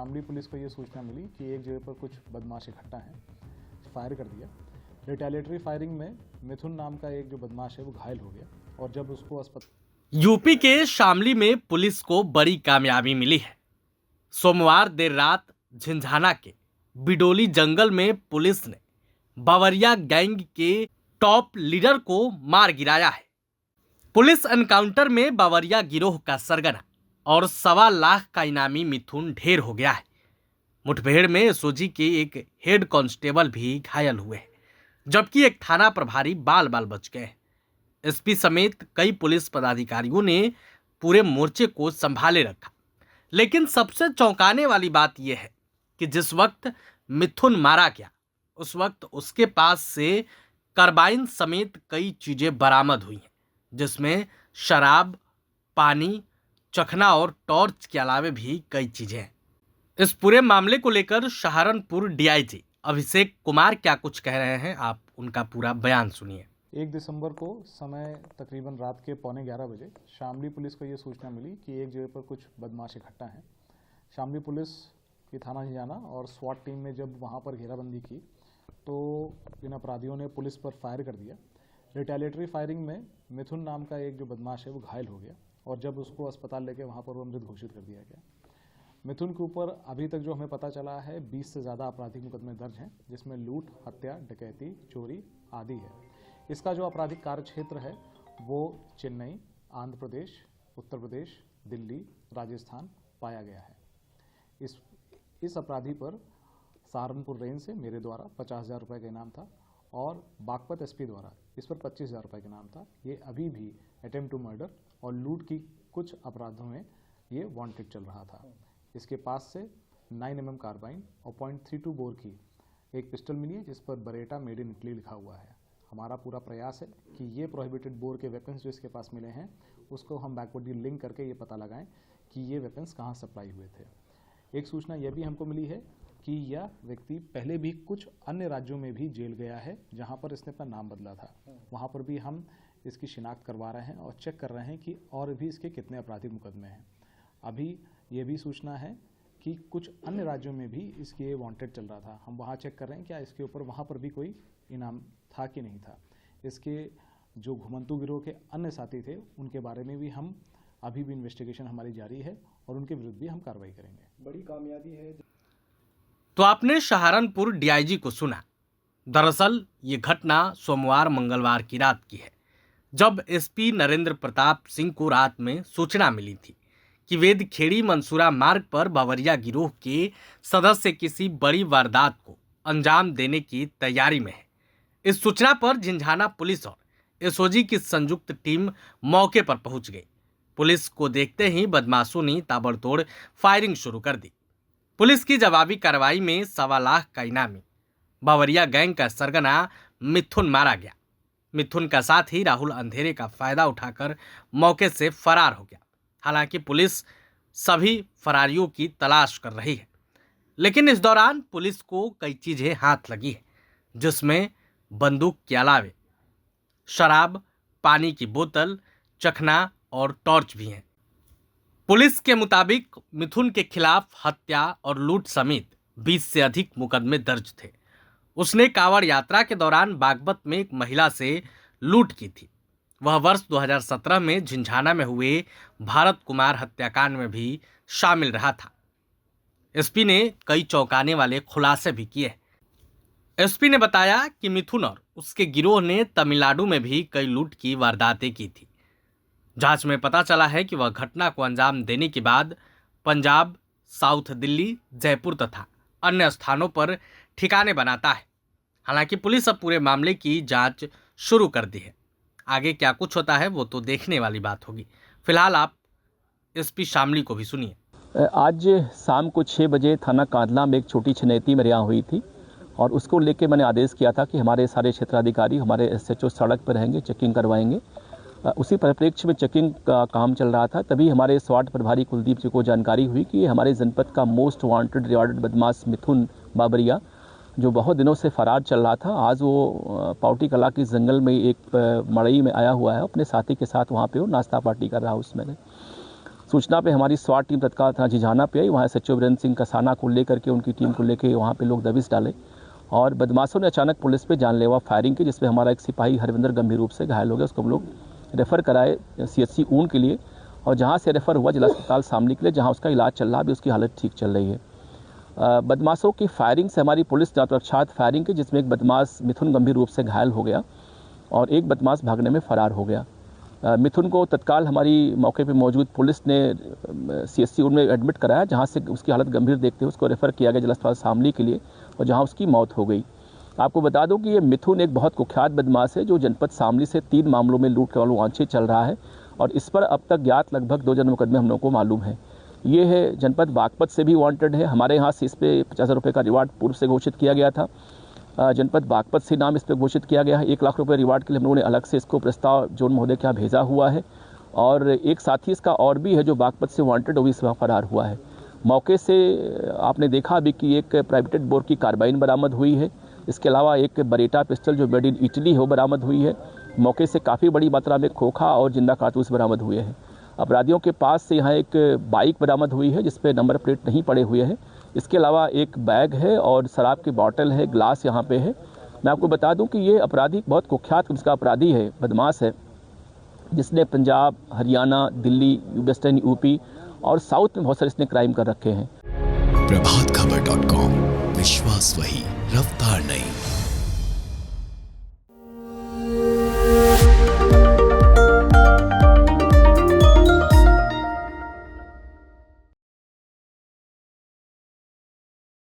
Shamli police को ये सूचना मिली कि एक जगह पर कुछ बदमाश इकट्ठा हैं, फायर कर दिया। रिटेलिएटरी फायरिंग में मिथुन नाम का एक जो बदमाश है वो घायल हो गया और जब उसको अस्पताल। यूपी के शामली में पुलिस को बड़ी कामयाबी मिली है। सोमवार देर रात झिंझाना के बिडोली जंगल में पुलिस ने बावरिया गैंग के टॉप लीडर को मार गिराया है। पुलिस एनकाउंटर में बावरिया गिरोह का सरगना और 1.25 लाख का इनामी मिथुन ढेर हो गया है। मुठभेड़ में एसओजी के एक हेड कांस्टेबल भी घायल हुए हैं, जबकि एक थाना प्रभारी बाल बाल बच गए हैं। एसपी समेत कई पुलिस पदाधिकारियों ने पूरे मोर्चे को संभाले रखा। लेकिन सबसे चौंकाने वाली बात यह है कि जिस वक्त मिथुन मारा गया उस वक्त उसके पास से कार्बाइन समेत कई चीजें बरामद हुई हैं, जिसमें शराब, पानी, चखना और टॉर्च के अलावे भी कई चीजें हैं। इस पूरे मामले को लेकर सहारनपुर डीआईजी अभिषेक कुमार क्या कुछ कह रहे हैं, आप उनका पूरा बयान सुनिए। 1 दिसंबर को समय तकरीबन रात के 11:15 बजे शामली पुलिस को ये सूचना मिली कि एक जगह पर कुछ बदमाश इकट्ठा हैं। शामली पुलिस की थाना झिंझाना और स्वाट टीम ने जब वहाँ पर घेराबंदी की तो इन अपराधियों ने पुलिस पर फायर कर दिया। रिटेलिएटरी फायरिंग में मिथुन नाम का एक जो बदमाश है वो घायल हो गया और जब उसको अस्पताल लेके वहाँ पर वो मृत घोषित कर दिया गया। मिथुन के ऊपर अभी तक जो हमें पता चला है 20 से ज़्यादा आपराधिक मुकदमे दर्ज हैं, जिसमें लूट, हत्या, डकैती, चोरी आदि है। इसका जो आपराधिक कार्य क्षेत्र है वो चेन्नई, आंध्र प्रदेश, उत्तर प्रदेश, दिल्ली, राजस्थान पाया गया है। इस अपराधी पर सहारनपुर रेंज से मेरे द्वारा 50,000 रुपये का इनाम था और बागपत एसपी द्वारा इस पर 25,000 रुपये का इनाम था। ये अभी भी अटेम्प्ट टू मर्डर और लूट की कुछ अपराधों में ये वांटेड चल रहा था। इसके पास से 9mm कार्बाइन और .32 बोर की एक पिस्टल मिली है, जिस पर बरेटा मेड इन इटली लिखा हुआ है। हमारा पूरा प्रयास है कि ये प्रोहिबिटेड बोर के वेपन्स जो इसके पास मिले हैं उसको हम बैकवर्डली लिंक करके ये पता लगाएं कि ये वेपन्स कहाँ सप्लाई हुए थे। एक सूचना यह भी हमको मिली है कि यह व्यक्ति पहले भी कुछ अन्य राज्यों में भी जेल गया है, जहाँ पर इसने अपना नाम बदला था। वहाँ पर भी हम इसकी शिनाख्त करवा रहे हैं और चेक कर रहे हैं कि और भी इसके कितने आपराधिक मुकदमे हैं। अभी ये भी सूचना है कि कुछ अन्य राज्यों में भी इसके वांटेड चल रहा था। हम वहाँ चेक कर रहे हैं क्या इसके ऊपर वहाँ पर भी कोई इनाम था कि नहीं था। इसके जो घुमंतू गिरोह के अन्य साथी थे उनके बारे में भी हम अभी भी इन्वेस्टिगेशन हमारी जारी है और उनके विरुद्ध भी हम कार्रवाई करेंगे। बड़ी कामयाबी है। तो आपने सहारनपुर डीआईजी को सुना। दरअसल ये घटना सोमवार मंगलवार की रात की है, जब एसपी नरेंद्र प्रताप सिंह को रात में सूचना मिली थी कि वेदखेड़ी मंसूरा मार्ग पर बावरिया गिरोह के सदस्य किसी बड़ी वारदात को अंजाम देने की तैयारी में है। इस सूचना पर झिंझाना पुलिस और एसओजी की संयुक्त टीम मौके पर पहुंच गई। पुलिस को देखते ही बदमाशों ने ताबड़तोड़ फायरिंग शुरू कर दी। पुलिस की जवाबी कार्रवाई में 1.25 लाख का इनामी बावरिया गैंग का सरगना मिथुन मारा गया। मिथुन का साथ ही राहुल अंधेरे का फायदा उठाकर मौके से फरार हो गया। हालांकि पुलिस सभी फरारियों की तलाश कर रही है, लेकिन इस दौरान पुलिस को कई चीजें हाथ लगी है, जिसमें बंदूक के अलावे शराब, पानी की बोतल, चखना और टॉर्च भी हैं। पुलिस के मुताबिक मिथुन के खिलाफ हत्या और लूट समेत 20 से अधिक मुकदमे दर्ज थे। उसने कांवड़ यात्रा के दौरान बागपत में एक महिला से लूट की थी। वह वर्ष 2017 में झिंझाना में हुए भारत कुमार हत्याकांड में भी शामिल रहा था। एसपी ने कई चौंकाने वाले खुलासे भी किए। एसपी ने बताया कि मिथुन और उसके गिरोह ने तमिलनाडु में भी कई लूट की वारदातें की थी। जांच में पता चला है कि वह घटना को अंजाम देने के बाद पंजाब, साउथ दिल्ली, जयपुर तथा अन्य स्थानों पर ठिकाने बनाता है। हालांकि पुलिस अब पूरे मामले की जांच शुरू कर दी है। आगे क्या कुछ होता है वो तो देखने वाली बात होगी। फिलहाल आप एसपी शामली को भी सुनिए। आज शाम को 6 बजे थाना कांदला में एक छोटी छनेती में रिहा हुई थी और उसको लेके मैंने आदेश किया था कि हमारे सारे क्षेत्राधिकारी, हमारे एसएचओ सड़क पर रहेंगे, चेकिंग करवाएंगे। उसी परिप्रेक्ष्य में चेकिंग का काम चल रहा था। तभी हमारे स्वाट प्रभारी कुलदीप जी को जानकारी हुई कि हमारे जनपद का मोस्ट वांटेड रिवार्डेड बदमाश मिथुन बाबरिया, जो बहुत दिनों से फरार चल रहा था, आज वो पाउटी कला के जंगल में एक मड़ई में आया हुआ है। अपने साथी के साथ वहाँ पे वो नाश्ता पार्टी कर रहा है उसमें। सूचना पे हमारी स्वाट टीम तत्काल थाना झिझाना पे आई। वहाँ सचिव वीरेंद्र सिंह कसाना को लेकर के उनकी टीम को लेकर वहाँ पे लोग दबिश डाले और बदमाशों ने अचानक पुलिस पे जानलेवा फायरिंग की, जिसमें हमारा एक सिपाही हरविंदर गंभीर रूप से घायल हो गया। उसको हम लोग रेफ़र कराए CHC ऊन के लिए और जहाँ से रेफ़र हुआ जिला अस्पताल शामली के लिए, जहाँ उसका इलाज चल रहा है, अभी उसकी हालत ठीक चल रही है। बदमाशों की फायरिंग से हमारी पुलिस ने प्रख्यात फायरिंग की, जिसमें एक बदमाश मिथुन गंभीर रूप से घायल हो गया और एक बदमाश भागने में फरार हो गया। मिथुन को तत्काल हमारी मौके पे मौजूद पुलिस ने CHC ऊन में एडमिट कराया, जहाँ से उसकी हालत गंभीर देखते हुए उसको रेफ़र किया गया जिला अस्पताल शामली के लिए और जहाँ उसकी मौत हो गई। आपको बता दूं कि ये मिथुन एक बहुत कुख्यात बदमाश है जो जनपद शामली से 3 मामलों में लूट के वांछित चल रहा है और इस पर अब तक ज्ञात लगभग 2 मुकदमे हम लोगों को मालूम है। ये है जनपद बागपत से भी वांटेड है। हमारे यहाँ से इस पर 50,000 रुपये का रिवार्ड पूर्व से घोषित किया गया था। जनपद बागपत से नाम इस पर घोषित किया गया है। 1 लाख रुपये रिवार्ड के लिए हम लोगों ने अलग से इसको प्रस्ताव जोन महोदय के यहाँ भेजा हुआ है और एक साथी इसका और भी है जो बागपत से वांटेड, वो भी इस वक्त फरार हुआ है। मौके से आपने देखा अभी कि एक प्राइवेटेड बोर की कार्बाइन बरामद हुई है। इसके अलावा एक बरेटा पिस्टल जो मेड इन इटली हो बरामद हुई है। मौके से काफ़ी बड़ी मात्रा में खोखा और जिंदा कारतूस बरामद हुए हैं। अपराधियों के पास से यहाँ एक बाइक बरामद हुई है जिस पे नंबर प्लेट नहीं पड़े हुए हैं। इसके अलावा एक बैग है और शराब की बोतल है, ग्लास यहाँ पे है। मैं आपको बता दूं कि ये अपराधी बहुत कुख्यात किस्म का अपराधी है, बदमाश है, जिसने पंजाब, हरियाणा, दिल्ली, वेस्टर्न यूपी और साउथ में बहुत सारे इसने क्राइम कर रखे हैं। प्रभातखबर.com, विश्वास वही, रफ्तार नहीं।